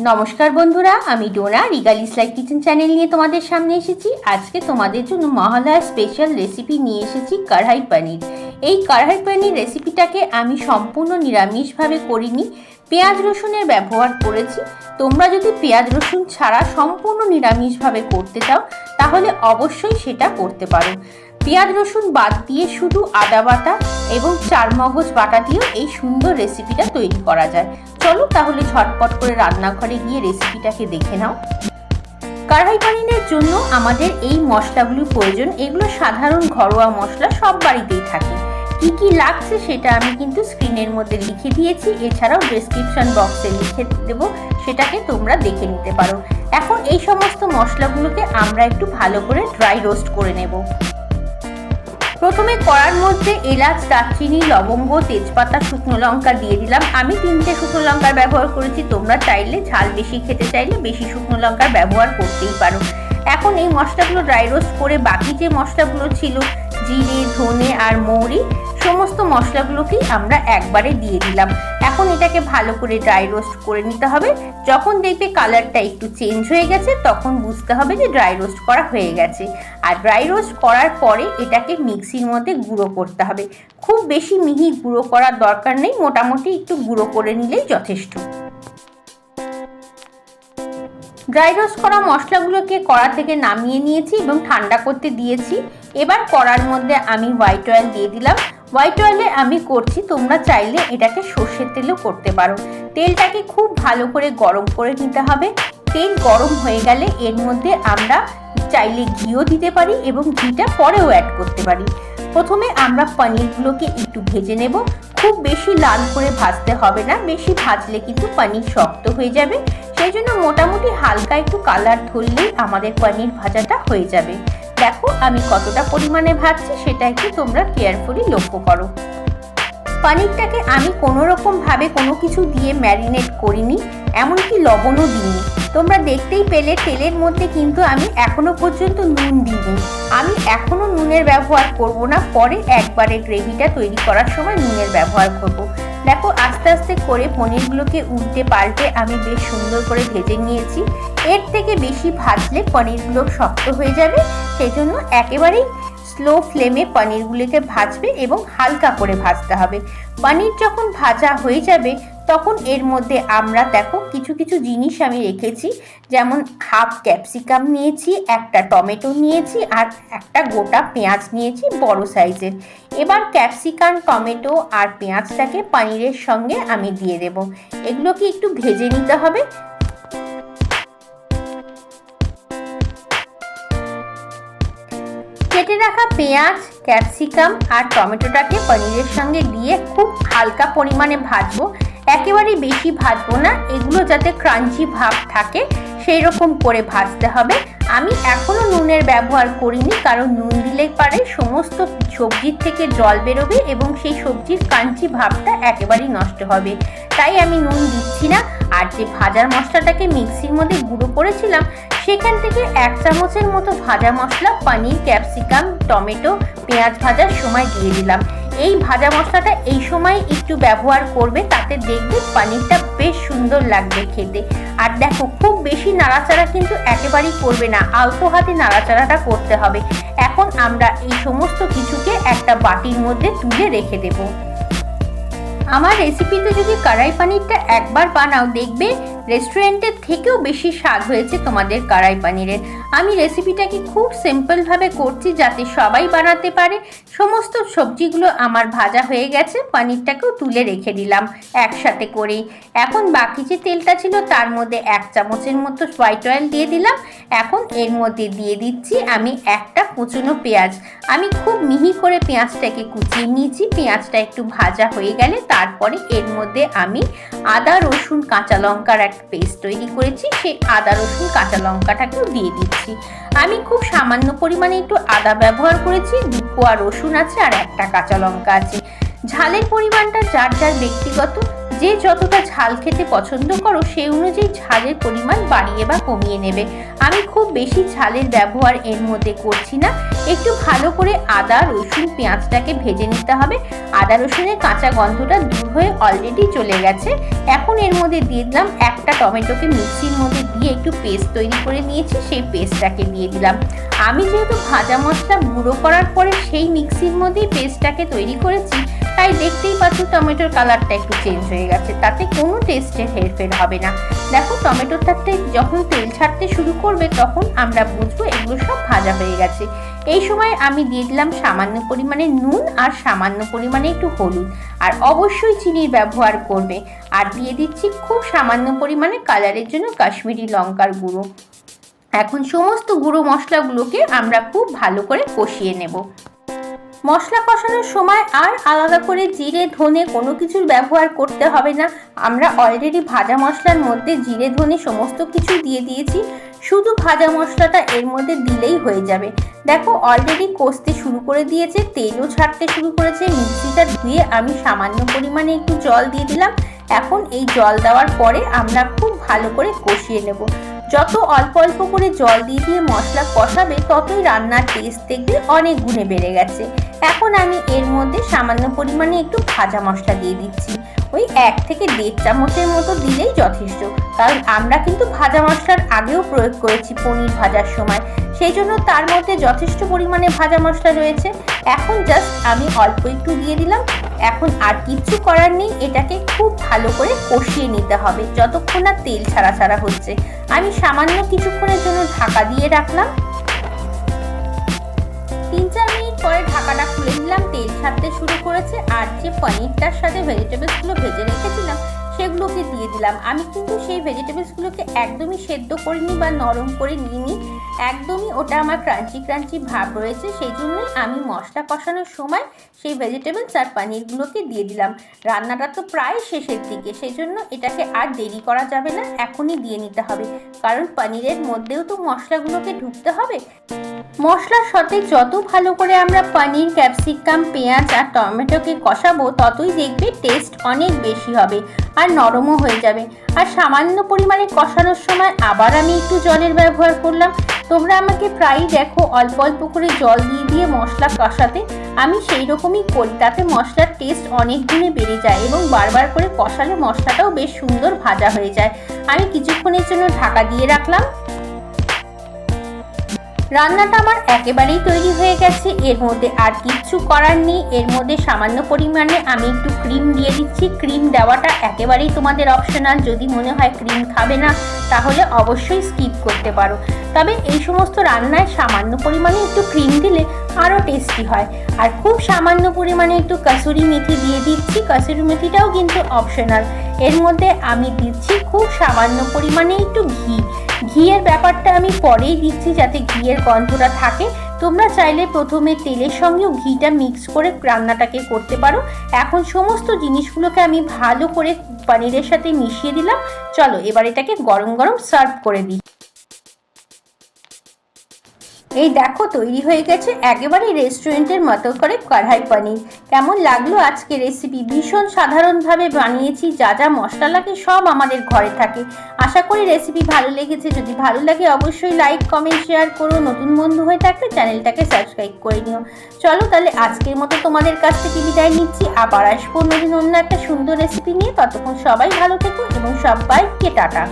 নমস্কার বন্ধুরা, আমি ডোনা রিগালিস লাইফ কিচেন চ্যানেল নিয়ে তোমাদের সামনে এসেছি। আজকে তোমাদের জন্য মহালয়া স্পেশাল রেসিপি নিয়ে এসেছি কড়াই পনির। এই কড়াই পনির রেসিপিটাকে আমি সম্পূর্ণ নিরামিষভাবে করিনি, পেঁয়াজ রসুনের ব্যবহার করেছি। তোমরা যদি পেঁয়াজ রসুন ছাড়া সম্পূর্ণ নিরামিষভাবে করতে চাও তাহলে অবশ্যই সেটা করতে পারো। পেঁয়াজ রসুন বাদ দিয়ে শুধু আদা বাটা এবং চারমগজ বাটা দিয়েও এই সুন্দর রেসিপিটা তৈরি করা যায়। চলো তাহলে ঝটপট করে রান্নাঘরে গিয়ে রেসিপিটাকে দেখে নাও। কড়াই পনিরের জন্য আমাদের এই মশলাগুলো প্রয়োজন। এগুলো সাধারণ ঘরোয়া মশলা, সব বাড়িতেই থাকে। কি কি লাগছে সেটা আমি কিন্তু স্ক্রিনের মধ্যে লিখে দিয়েছি, এছাড়াও ডেসক্রিপশন বক্সে লিখে দেবো, সেটাকে তোমরা দেখে নিতে পারো। এখন এই সমস্ত মশলাগুলোকে আমরা একটু ভালো করে ড্রাই রোস্ট করে নেব। প্রথমে কড়ার মধ্যে এলাচ, দারচিনি, লবঙ্গ, তেজপাতা, শুকনো লঙ্কা দিয়ে দিলাম। আমি 3টে শুকনো লঙ্কার ব্যবহার করেছি। তোমরা চাইলে ঝাল বেশি খেতে চাইলে বেশি শুকনো লঙ্কার ব্যবহার করতেই পারো। এখন এই মশলাগুলো ড্রাই রোস্ট করে বাকি যে মশলাগুলো ছিল জিরে, ধনে আর মৌরি, সমস্ত মশলাগুলোকেই আমরা একবারে দিয়ে দিলাম। এখন এটাকে ভালো করে ড্রাই রোস্ট করে নিতে হবে। যখন দেখবে কালারটা একটু চেঞ্জ হয়ে গেছে তখন বুঝতে হবে যে ড্রাই রোস্ট করা হয়ে গেছে। আর ড্রাই রোস্ট করার পরে এটাকে মিক্সির মধ্যে গুঁড়ো করতে হবে। খুব বেশি মিহি গুঁড়ো করার দরকার নেই, মোটামুটি একটু গুঁড়ো করে নিলেই যথেষ্ট। ড্রাই রোস্ট করা মশলাগুলোকে কড়া থেকে নামিয়ে নিয়েছি এবং ঠান্ডা করতে দিয়েছি। এবার কড়ার মধ্যে আমি হোয়াইট অয়েল দিয়ে দিলাম। হোয়াইট অয়েলে আমি করছি, তোমরা চাইলে এটাকে সর্ষের তেলও করতে পারো। তেলটাকে খুব ভালো করে গরম করে নিতে হবে। তেল গরম হয়ে গেলে এর মধ্যে আমরা চাইলে ঘিও দিতে পারি এবং ঘিটা পরেও অ্যাড করতে পারি। প্রথমে আমরা পনিরগুলোকে একটু ভেজে নেব। খুব বেশি লাল করে ভাজতে হবে না, বেশি ভাজলে কিন্তু পনির শক্ত হয়ে যাবে। সেই জন্য মোটামুটি হালকা একটু কালার ধরলেই আমাদের পনির ভাজাটা হয়ে যাবে। দেখো আমি কতটা পরিমাণে ভাজছি সেটা একটু তোমরা কেয়ারফুলি লক্ষ্য করো। পনিরটাকে আমি কোনো রকম ভাবে কোনো কিছু দিয়ে ম্যারিনেট করিনি, এমনকি লবণও দিইনি। তোমরা দেখতেই পেলে তেলের মধ্যে কিন্তু আমি এখনো পর্যন্ত নুন দিইনি। আমি এখনো নুনের ব্যবহার করব না, পরে একবারে গ্রেভিটা তৈরি করার সময় নুনের ব্যবহার করব। দেখো আস্তে আস্তে করে পনিরগুলোকে উল্টে পাল্টে আমি বেশ সুন্দর করে ভেজে নিয়েছি। এর থেকে বেশি ভাজলে পনিরগুলো শক্ত হয়ে যাবে, সেই জন্য একেবারেই স্লো ফ্লেমে পনিরগুলোকে ভাজবে এবং হালকা করে ভাজতে হবে। পনির যখন ভাজা হয়ে যাবে তখন এর মধ্যে আমরা দেখো কিছু কিছু জিনিস আমি রেখেছি, যেমন হাফ ক্যাপসিকাম নিয়েছি, একটা টমেটো নিয়েছি আর একটা গোটা পেঁয়াজ নিয়েছি বড় সাইজের। এবার ক্যাপসিকাম, টমেটো আর পেঁয়াজটাকে পনিরের সঙ্গে আমি দিয়ে দেব। এগুলোকে একটু ভেজে নিতে হবে। কেটে রাখা পেঁয়াজ, ক্যাপসিকাম আর টমেটোটাকে পনিরের সঙ্গে দিয়ে খুব হালকা পরিমাণে ভাজবো, একেবারে বেশি ভাজবো না। এগুলো যাতে ক্রাঞ্চি ভাব থাকে সেই রকম করে ভাজতে হবে। আমি এখনো নুনের ব্যবহার করিনি, কারণ নুন দিলে পারে সমস্ত সবজির থেকে জল বেরোবে এবং সেই সবজির ক্রাঞ্চি ভাবটা একেবারেই নষ্ট হবে, তাই আমি নুন দিচ্ছি না। আর যে ভাজার মশলাটাকে মিক্সির মধ্যে গুঁড়ো করেছিলাম সেখান থেকে 1 চামচের মতো ভাজা মশলা পনির, ক্যাপসিকাম, টমেটো, পেঁয়াজ ভাজার সময় দিয়ে দিলাম। এই ভাজা মশলাটা এই সময় একটু ব্যবহার করবে, তাতে দেখবে পনিরটা বেশ সুন্দর লাগবে খেতে। আর দেখো খুব বেশি নাড়াচাড়া কিন্তু একেবারেই করবে না, অল্প হাতে নাড়াচাড়াটা করতে হবে। এখন আমরা এই সমস্ত কিছুকে একটা বাটির মধ্যে তুলে রেখে দেবো। আমার রেসিপিতে যদি কড়াই পনিরটা একবার বানাও দেখবে রেস্টুরেন্টের থেকেও বেশি স্বাদ হয়েছে তোমাদের কড়াই পনিরের। আমি রেসিপিটাকে খুব সিম্পলভাবে করছি যাতে সবাই বানাতে পারে। সমস্ত সবজিগুলো আমার ভাজা হয়ে গেছে, পনিরটাকেও তুলে রেখে দিলাম একসাথে করেই। এখন বাকি যে তেলটা ছিল তার মধ্যে 1 চামচের মতো হোয়াইট অয়েল দিয়ে দিলাম। এখন এর মধ্যে দিয়ে দিচ্ছি আমি একটা কুচনো পেঁয়াজ। আমি খুব মিহি করে পেঁয়াজটাকে কুচিয়ে নিয়েছি। পেঁয়াজটা একটু ভাজা হয়ে গেলে তারপরে এর মধ্যে আমি আদা, রসুন, কাঁচা লঙ্কার একটা পেস্ট তৈরি করেছি, সেই আদা, রসুন, কাঁচা লঙ্কাটাকেও দিয়ে দিচ্ছি। আমি খুব সামান্য পরিমাণে একটু আদা ব্যবহার করেছি, 2 কোয়া রসুন আছে আর একটা কাঁচা লঙ্কা আছে। ঝালের পরিমাণটা যার যার ব্যক্তিগত, যে যতটা ঝাল খেতে পছন্দ করো সেই অনুযায়ী ঝালের পরিমাণ বাড়িয়ে বা কমিয়ে নেবে। আমি খুব বেশি ঝালের ব্যবহার এর মধ্যে করছি না। একটু ভালো করে আদা রসুন পেঁয়াজটাকে ভেজে নিতে হবে। আদা রসুনের কাঁচা গন্ধটা দূর হয়ে অলরেডি চলে গেছে। এখন এর মধ্যে দিয়ে দিলাম একটা টমেটোকে মিক্সির মধ্যে দিয়ে একটু পেস্ট তৈরি করে নিয়েছি, সেই পেস্টটাকে দিয়ে দিলাম। আমি যেহেতু ভাজা মশলা গুঁড়ো করার পরে সেই মিক্সির মধ্যেই পেস্টটাকে তৈরি করেছি, তাই দেখতেই পাচ্ছ টমেটোর কালারটা একটু চেঞ্জ হয়ে গেছে, তাতে কোনো টেস্টের হেরফের হবে না। দেখো টমেটোটাতে যখন তেল ছাড়তে শুরু করবে তখন আমরা বুঝবো এগুলো সব ভাজা হয়ে গেছে। এই সময় আমি দিয়ে দিলাম সামান্য পরিমাণে নুন আর সামান্য পরিমাণে একটু হলুদ, আর অবশ্যই চিনির ব্যবহার করবে। আর দিয়ে দিচ্ছি খুব সামান্য পরিমাণে কালারের জন্য কাশ্মীরি লঙ্কার গুঁড়ো। এখন সমস্ত গুঁড়ো মশলাগুলোকে আমরা খুব ভালো করে কষিয়ে নেব। মশলা কষানোর সময় আর আলাদা করে জিরে ধনে কোনো কিছুর ব্যবহার করতে হবে না। আমরা অলরেডি ভাজা মশলার মধ্যে জিরে ধনে সমস্ত কিছু দিয়ে দিয়েছি, শুধু ভাজা মশলাটা এর মধ্যে দিলেই হয়ে যাবে। দেখো অলরেডি কষতে শুরু করে দিয়েছে, তেলও ছাড়তে শুরু করেছে। মিক্সিটা ধুয়ে আমি সামান্য পরিমাণে একটু জল দিয়ে দিলাম। এখন এই জল দেওয়ার পরে আমরা খুব ভালো করে কষিয়ে নেব। যত অল্প অল্প করে জল দিয়ে দিয়ে মশলা কষাবে ততই রান্নার টেস্ট দেখবে অনেক গুণে বেড়ে গেছে। এখন আমি এর মধ্যে সামান্য পরিমাণে একটু ভাজা মশলা দিয়ে দিচ্ছি, ওই 1 থেকে 1.5 চামচের মতো দিলেই যথেষ্ট। কারণ আমরা কিন্তু ভাজা মশলার আগেও প্রয়োগ করেছি পনির ভাজার সময়, সেই জন্য তার মধ্যে যথেষ্ট পরিমাণে ভাজা মশলা রয়েছে। এখন জাস্ট আমি অল্প একটু দিয়ে দিলাম। এখন আর কিচ্ছু করার নেই, এটাকে খুব ভালো করে কষিয়ে নিতে হবে যতক্ষণ না তেল ছাড়া ছাড়া হচ্ছে। আমি সামান্য কিছুক্ষণের জন্য ঢাকা দিয়ে রাখলাম। 3-4 মিনিট পরে ঢাকাটা খুলে দিলাম, তেল ছাড়তে শুরু করেছে। আর যে পনিরটার সাথে ভেজিটেবলসগুলো ভেজে রেখেছিলাম সেগুলোকে দিয়ে দিলাম। আমি কিন্তু সেই ভেজিটেবলসগুলোকে একদমই সেদ্ধ করিনি বা নরম করে নিইনি, একদমই ওটা আমার ক্রাঞ্চি ক্রাঞ্চি ভাব রয়েছে। সেই জন্যই আমি মশলা কষানোর সময় সেই ভেজিটেবলস আর পনিরগুলোকে দিয়ে দিলাম। রান্নাটা তো প্রায় শেষের দিকে, সেই জন্য এটাকে আর দেরি করা যাবে না, এখনই দিয়ে নিতে হবে। কারণ পনিরের মধ্যেও তো মশলাগুলোকে ঢুকতে হবে। মশলার সাথে যত ভালো করে আমরা পনির ক্যাপসিকাম পেঁয়াজ আর টমেটোকে কষাবো ততই দেখবে টেস্ট অনেক বেশি হবে আর নরমও হয়ে যাবে। আর সামান্য পরিমাণে কষানোর সময় আবার আমি একটু জলের ব্যবহার করলাম। তোমরা আমাকে প্রায়ই দেখো অল্প অল্প করে জল দিয়ে দিয়ে মশলা কষাতে, আমি সেই রকমই করি, তাতে মশলার টেস্ট অনেক গুণে বেড়ে যায় এবং বারবার করে কষালে মশলাটাও বেশ সুন্দর ভাজা হয়ে যায়। আমি কিছুক্ষণের জন্য ঢাকা দিয়ে রাখলাম। রান্নাটা আমার একেবারেই তৈরি হয়ে গেছে, এর মধ্যে আর কিচ্ছু করার নেই। এর মধ্যে সামান্য পরিমাণে আমি একটু ক্রিম দিয়ে দিচ্ছি। ক্রিম দেওয়াটা একেবারেই তোমাদের অপশনাল, যদি মনে হয় ক্রিম খাবে না তাহলে অবশ্যই স্কিপ করতে পারো। তবে এই সমস্ত রান্নায় সামান্য পরিমাণে একটু ক্রিম দিলে আরও টেস্টি হয়। আর খুব সামান্য পরিমাণে একটু কসুরি মেথি দিয়ে দিচ্ছি, কসুরি মেথিটাও কিন্তু অপশনাল। এর মধ্যে আমি দিচ্ছি খুব সামান্য পরিমাণে একটু ঘি। ঘিয়ের ব্যাপারটা আমি পরেই দিচ্ছি যাতে ঘিয়ের গন্ধটা থাকে। তোমরা চাইলে প্রথমে তেলের সঙ্গেও ঘিটা মিক্স করে রান্নাটাকে করতে পারো। এখন সমস্ত জিনিসগুলোকে আমি ভালো করে পনিরের সাথে মিশিয়ে দিলাম। চলো এবার এটাকে গরম গরম সার্ভ করে দিই। এই দেখো তৈরি হয়ে গেছে একেবারে রেস্টুরেন্টের মতো করে কড়াই পনির। কেমন লাগলো আজকে রেসিপি? ভীষণ সাধারণভাবে বানিয়েছি, যা যা মশলা লাগে সব আমাদের ঘরে থাকে। আশা করি রেসিপি ভালো লেগেছে। যদি ভালো লাগে অবশ্যই লাইক কমেন্ট শেয়ার করো। নতুন বন্ধু হয়ে থাকলে চ্যানেলটাকে সাবস্ক্রাইব করে নিও। চলো তাহলে আজকের মতো তোমাদের কাছ থেকে বিদায় নিচ্ছি। আবার আসবো অন্যদিন অন্য একটা সুন্দর রেসিপি নিয়ে। ততক্ষণ সবাই ভালো থেকো এবং সবাইকে টাটা।